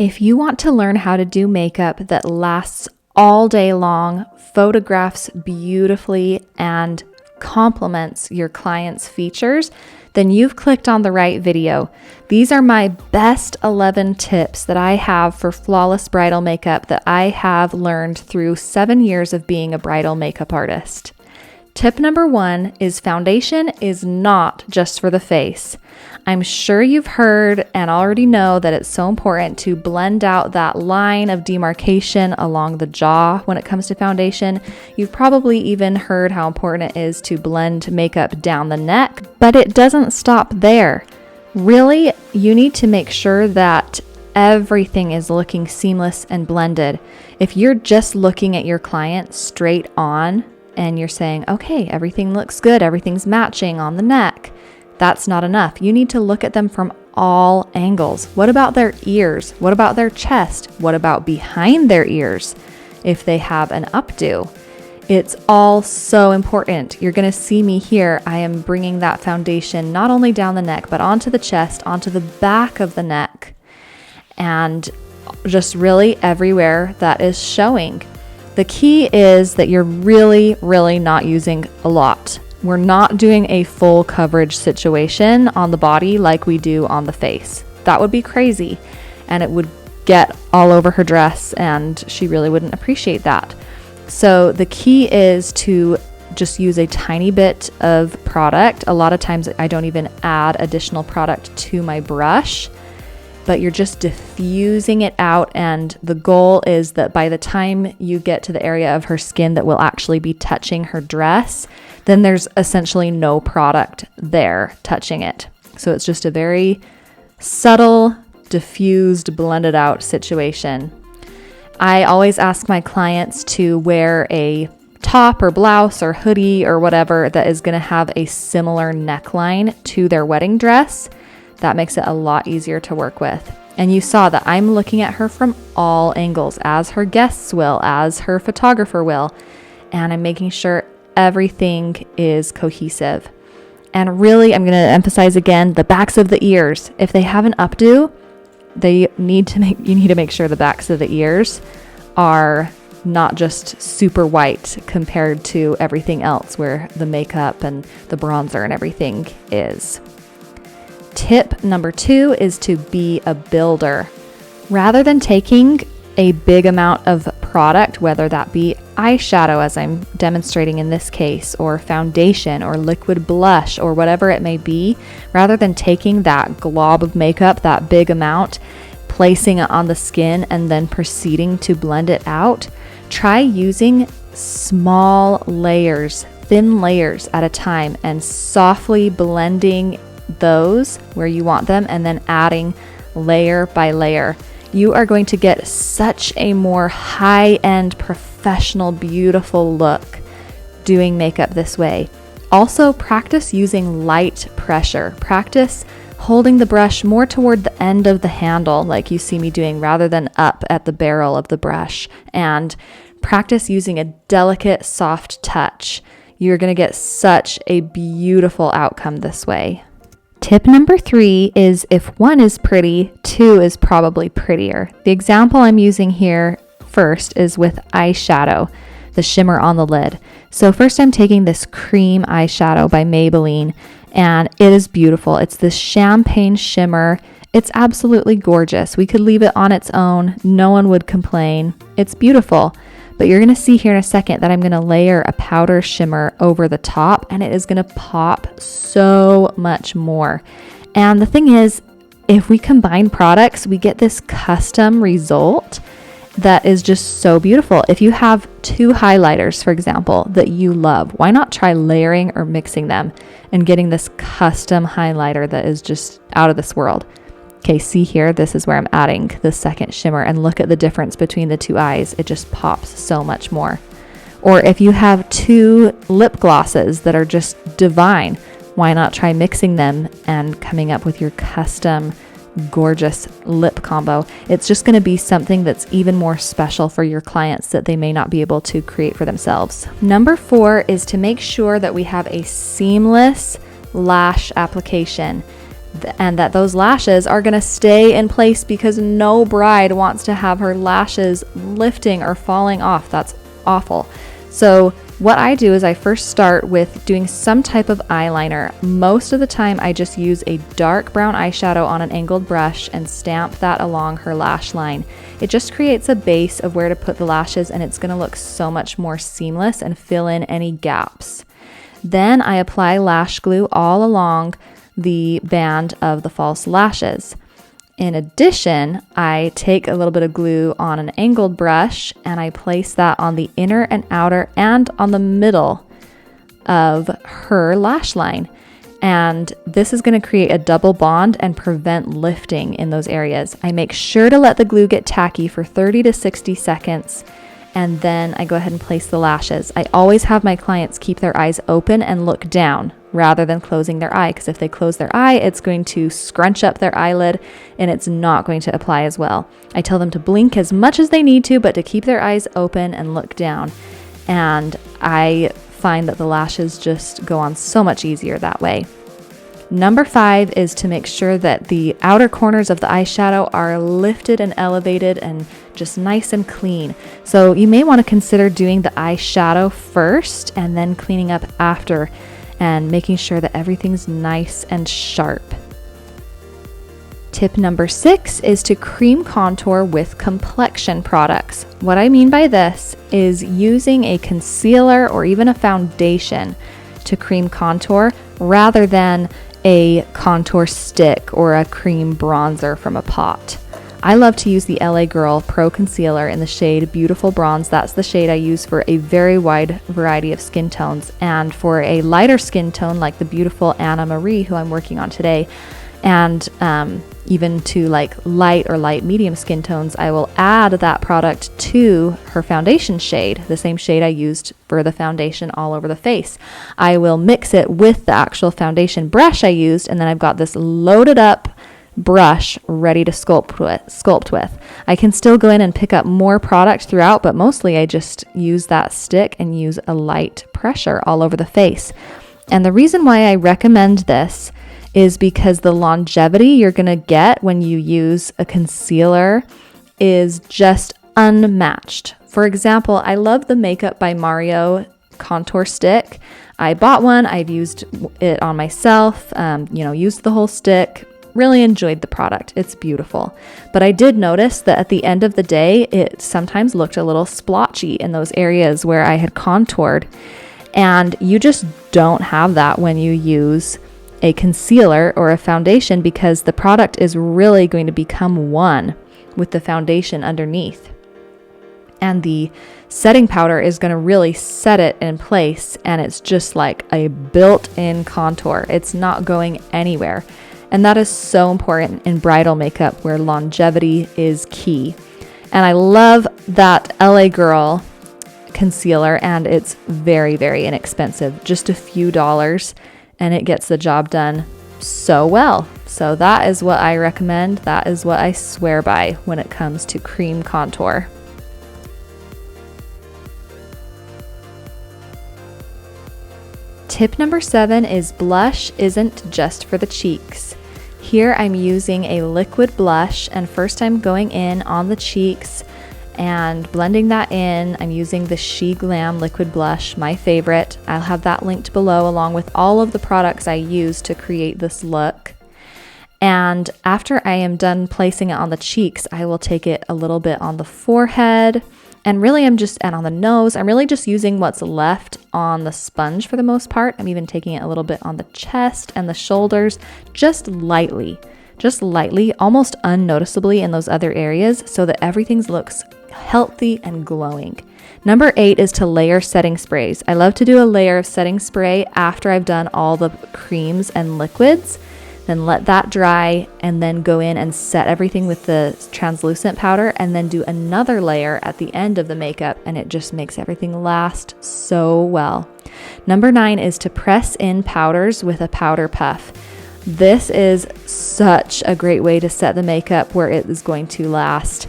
If you want to learn how to do makeup that lasts all day long, photographs beautifully, and complements your client's features, then you've clicked on the right video. These are my best 11 tips that I have for flawless bridal makeup that I have learned through 7 years of being a bridal makeup artist. Tip number 1 is foundation is not just for the face. I'm sure you've heard and already know that it's so important to blend out that line of demarcation along the jaw when it comes to foundation. You've probably even heard how important it is to blend makeup down the neck, but it doesn't stop there. Really, you need to make sure that everything is looking seamless and blended. If you're just looking at your client straight on and you're saying, okay, everything looks good, everything's matching on the neck, that's not enough. You need to look at them from all angles. What about their ears? What about their chest? What about behind their ears if they have an updo? It's all so important. You're going to see me here. I am bringing that foundation not only down the neck, but onto the chest, onto the back of the neck, and just really everywhere that is showing. The key is that you're really not using a lot. We're not doing a full coverage situation on the body like we do on the face. That would be crazy, and it would get all over her dress, and she really wouldn't appreciate that. So the key is to just use a tiny bit of product. A lot of times I don't even add additional product to my brush, but you're just diffusing it out, and the goal is that by the time you get to the area of her skin that will actually be touching her dress, then there's essentially no product there touching it. So it's just a very subtle, diffused, blended out situation. I always ask my clients to wear a top or blouse or hoodie or whatever that is going to have a similar neckline to their wedding dress. That makes it a lot easier to work with. And you saw that I'm looking at her from all angles, as her guests will, as her photographer will, and I'm making sure everything is cohesive. And really, I'm going to emphasize again the backs of the ears. If they have an updo, you need to make sure the backs of the ears are not just super white compared to everything else where the makeup and the bronzer and everything is. Tip number 2 is to be a builder. Rather than taking a big amount of product, whether that be eyeshadow, as I'm demonstrating in this case, or foundation or liquid blush or whatever it may be, rather than taking that glob of makeup, that big amount, placing it on the skin and then proceeding to blend it out, try using small layers, thin layers at a time, and softly blending those where you want them and then adding layer by layer. You are going to get such a more high-end, professional, beautiful look doing makeup this way. Also, practice using light pressure. Practice holding the brush more toward the end of the handle like you see me doing rather than up at the barrel of the brush. And practice using a delicate, soft touch. You're going to get such a beautiful outcome this way. Tip number 3 is if 1 is pretty, 2 is probably prettier. The example I'm using here first is with eyeshadow, the shimmer on the lid. So first I'm taking this cream eyeshadow by Maybelline, and it is beautiful. It's this champagne shimmer. It's absolutely gorgeous. We could leave it on its own. No one would complain. It's beautiful. But you're going to see here in a second that I'm going to layer a powder shimmer over the top, and it is going to pop so much more. And the thing is, if we combine products, we get this custom result that is just so beautiful. If you have 2 highlighters, for example, that you love, why not try layering or mixing them and getting this custom highlighter that is just out of this world? Okay, see here, this is where I'm adding the second shimmer, and look at the difference between the 2 eyes. It just pops so much more. Or if you have 2 lip glosses that are just divine, why not try mixing them and coming up with your custom gorgeous lip combo? It's just going to be something that's even more special for your clients that they may not be able to create for themselves. Number 4 is to make sure that we have a seamless lash application. and that those lashes are going to stay in place, because no bride wants to have her lashes lifting or falling off. That's awful. So what I do is I first start with doing some type of eyeliner. Most of the time I just use a dark brown eyeshadow on an angled brush and stamp that along her lash line. It just creates a base of where to put the lashes, and it's going to look so much more seamless and fill in any gaps. Then I apply lash glue all along the band of the false lashes. In addition, I take a little bit of glue on an angled brush and I place that on the inner and outer and on the middle of her lash line. And this is going to create a double bond and prevent lifting in those areas. I make sure to let the glue get tacky for 30 to 60 seconds, and then I go ahead and place the lashes. I always have my clients keep their eyes open and look down rather than closing their eye, because if they close their eye, it's going to scrunch up their eyelid and it's not going to apply as well. I tell them to blink as much as they need to, but to keep their eyes open and look down. And I find that the lashes just go on so much easier that way. Number 5 is to make sure that the outer corners of the eyeshadow are lifted and elevated and just nice and clean. So you may want to consider doing the eyeshadow first and then cleaning up after, and making sure that everything's nice and sharp. Tip number 6 is to cream contour with complexion products. What I mean by this is using a concealer or even a foundation to cream contour rather than a contour stick or a cream bronzer from a pot. I love to use the LA Girl Pro Concealer in the shade Beautiful Bronze. That's the shade I use for a very wide variety of skin tones. And for a lighter skin tone like the beautiful Anna Marie, who I'm working on today, and even to like light or light medium skin tones, I will add that product to her foundation shade, the same shade I used for the foundation all over the face. I will mix it with the actual foundation brush I used, and then I've got this loaded up brush ready to sculpt with. I can still go in and pick up more product throughout, but mostly I just use that stick and use a light pressure all over the face. And the reason why I recommend this is because the longevity you're going to get when you use a concealer is just unmatched. For example, I love the Makeup by Mario contour stick. I bought one. I've used it on myself, used the whole stick. Really enjoyed the product. It's beautiful. But I did notice that at the end of the day, it sometimes looked a little splotchy in those areas where I had contoured. And you just don't have that when you use a concealer or a foundation, because the product is really going to become one with the foundation underneath. And the setting powder is going to really set it in place, and it's just like a built-in contour. It's not going anywhere. And that is so important in bridal makeup, where longevity is key. And I love that LA Girl concealer, and it's very, very inexpensive, just a few dollars, and it gets the job done so well. So that is what I recommend. That is what I swear by when it comes to cream contour. Tip number 7 is blush isn't just for the cheeks. Here I'm using a liquid blush, and first I'm going in on the cheeks and blending that in. I'm using the She Glam liquid blush, my favorite. I'll have that linked below along with all of the products I use to create this look. And after I am done placing it on the cheeks, I will take it a little bit on the forehead, and really and on the nose. I'm really just using what's left on the sponge for the most part. I'm even taking it a little bit on the chest and the shoulders, just lightly, almost unnoticeably in those other areas, so that everything looks healthy and glowing. Number 8 is to layer setting sprays. I love to do a layer of setting spray after I've done all the creams and liquids. Then let that dry, and then go in and set everything with the translucent powder, and then do another layer at the end of the makeup, and it just makes everything last so well. Number 9 is to press in powders with a powder puff. This is such a great way to set the makeup where it is going to last.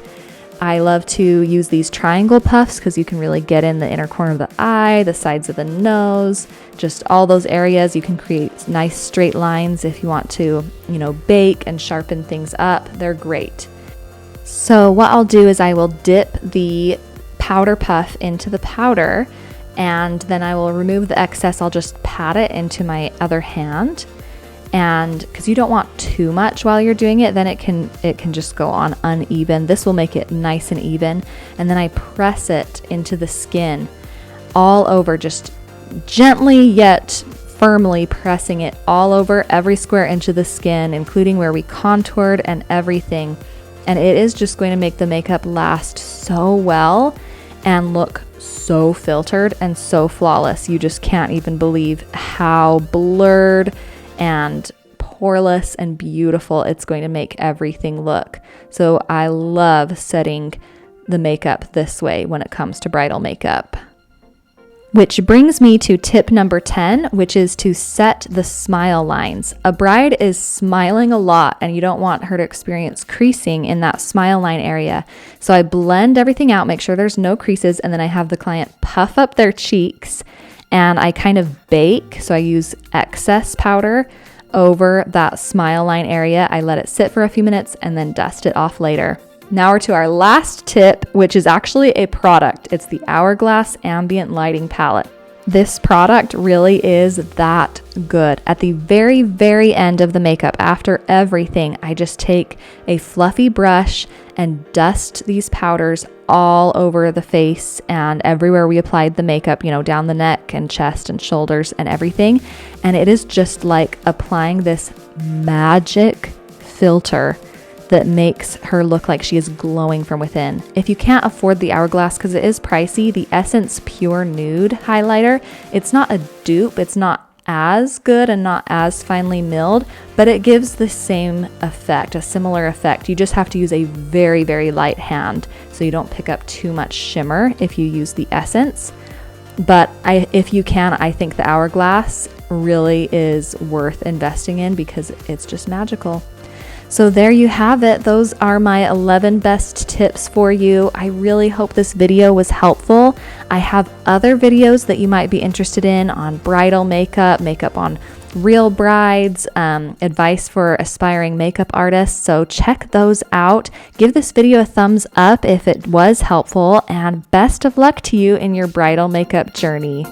I love to use these triangle puffs because you can really get in the inner corner of the eye, the sides of the nose, just all those areas. You can create nice straight lines if you want to, bake and sharpen things up. They're great. So what I'll do is I will dip the powder puff into the powder, and then I will remove the excess. I'll just pat it into my other hand. And because you don't want too much while you're doing it, then it can just go on uneven. This will make it nice and even. And then I press it into the skin all over, just gently yet firmly pressing it all over every square inch of the skin, including where we contoured and everything. And it is just going to make the makeup last so well and look so filtered and so flawless. You just can't even believe how blurred and poreless and beautiful it's going to make everything look. So I love setting the makeup this way when it comes to bridal makeup. Which brings me to tip number 10, which is to set the smile lines. A bride is smiling a lot and you don't want her to experience creasing in that smile line area. So I blend everything out, make sure there's no creases, and then I have the client puff up their cheeks and I kind of bake. So I use excess powder over that smile line area. I let it sit for a few minutes and then dust it off later. Now we're to our last tip, which is actually a product. It's the Hourglass Ambient Lighting Palette. This product really is that good. At the very, very end of the makeup, after everything, I just take a fluffy brush and dust these powders all over the face and everywhere we applied the makeup, down the neck and chest and shoulders and everything. And it is just like applying this magic filter that makes her look like she is glowing from within. If you can't afford the Hourglass, because it is pricey, the Essence Pure Nude highlighter, it's not a dupe, it's not as good and not as finely milled, but it gives the same effect, a similar effect. You just have to use a very, very light hand so you don't pick up too much shimmer if you use the Essence. But if you can, I think the Hourglass really is worth investing in because it's just magical. So there you have it. Those are my 11 best tips for you. I really hope this video was helpful. I have other videos that you might be interested in on bridal makeup, makeup on real brides, advice for aspiring makeup artists. So check those out. Give this video a thumbs up if it was helpful, and best of luck to you in your bridal makeup journey.